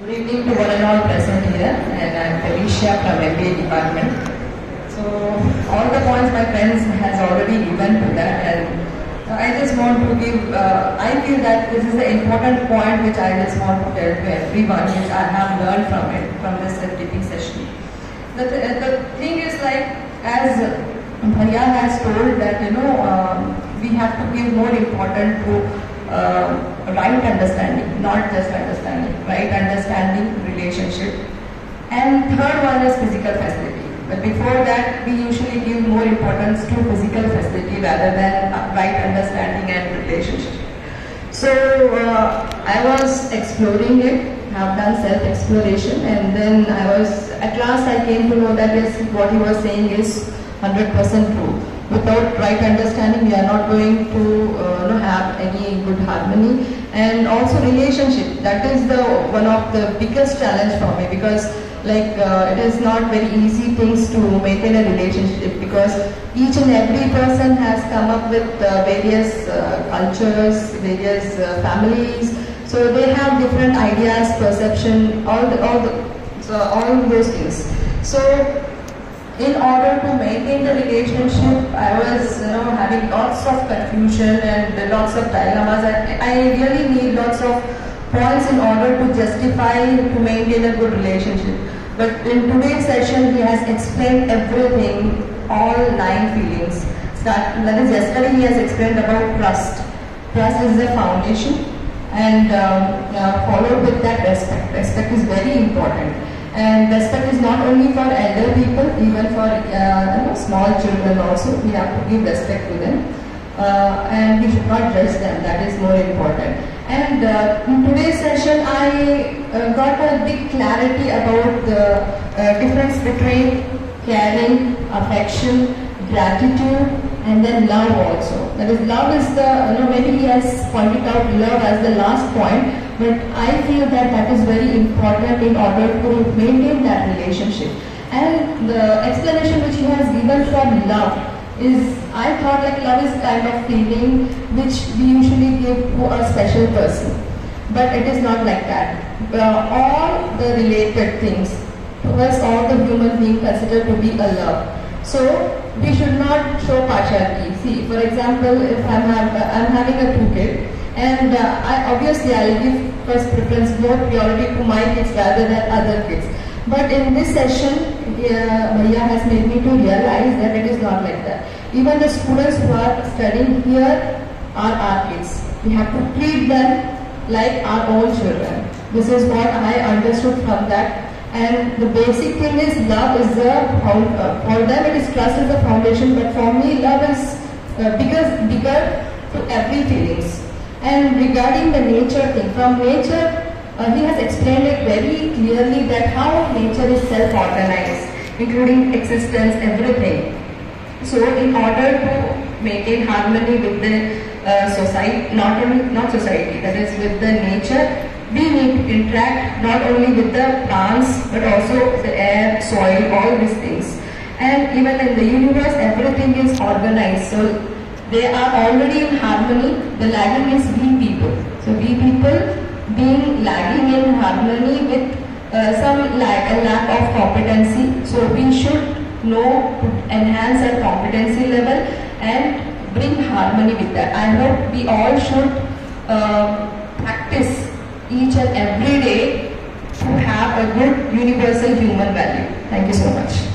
Good evening to one and all present here, and I'm Felicia from MBA department. So all the points my friends has already given to that, and I just want to give, I feel that this is an important point which I just want to tell to everyone, which I have learned from it, from this teaching session. The thing is, like, as Bhaiya has told that, we have to give more important to right understanding, not just understanding, right understanding, relationship. And third one is physical facility. But before that, we usually give more importance to physical facility rather than right understanding and relationship. So I was exploring it, have done self-exploration, and then at last I came to know that yes, what he was saying is 100% true. Without right understanding, we are not going to have any good harmony. And also relationship, that is one of the biggest challenge for me, because it is not very easy things to maintain a relationship, because each and every person has come up with various cultures, various families, so they have different ideas, perception, all those things. So in order to maintain the relationship, I was having lots of confusion and lots of dilemmas. I really need lots of points in order to justify to maintain a good relationship. But in today's session, he has explained everything, all 9 feelings. That is, yesterday he has explained about trust. Trust is the foundation, and followed with that respect. Respect is very important. And respect is not only for elder people, even for small children also. We have to give respect to them, and we should not judge them. That is more important. And in today's session, I got a big clarity about the difference between caring, affection, gratitude, and then love also. That is, love is maybe he has pointed out love as the last point, but I feel that is very important in order to maintain that relationship. And the explanation which he has given for love is, I thought love is kind of feeling which we usually give to a special person. But it is not like that. All the related things, to us all the human beings consider to be a love. So we should not show partiality. See, for example, if I'm having a 2 kids, and obviously I'll give first preference, more priority to my kids rather than other kids. But in this session, Bhaiya has made me to realize that it is not like that. Even the students who are studying here are our kids. We have to treat them like our own children. This is what I understood from that. And the basic thing is, love is for them it is trust is the foundation, but for me love is bigger to every feelings. And regarding the nature thing, from nature, he has explained it very clearly that how nature is self-organized, including existence, everything. So in order to maintain harmony with the society, not society, that is with the nature, we need to interact not only with the plants, but also the air, soil, all these things. And even in the universe, everything is organized. So they are already in harmony. The lagging is we people. So we people being lagging in harmony with a lack of competency. So we should know to enhance our competency level and bring harmony with that. I hope we all should practice each and every day to have a good universal human value. Thank you so much.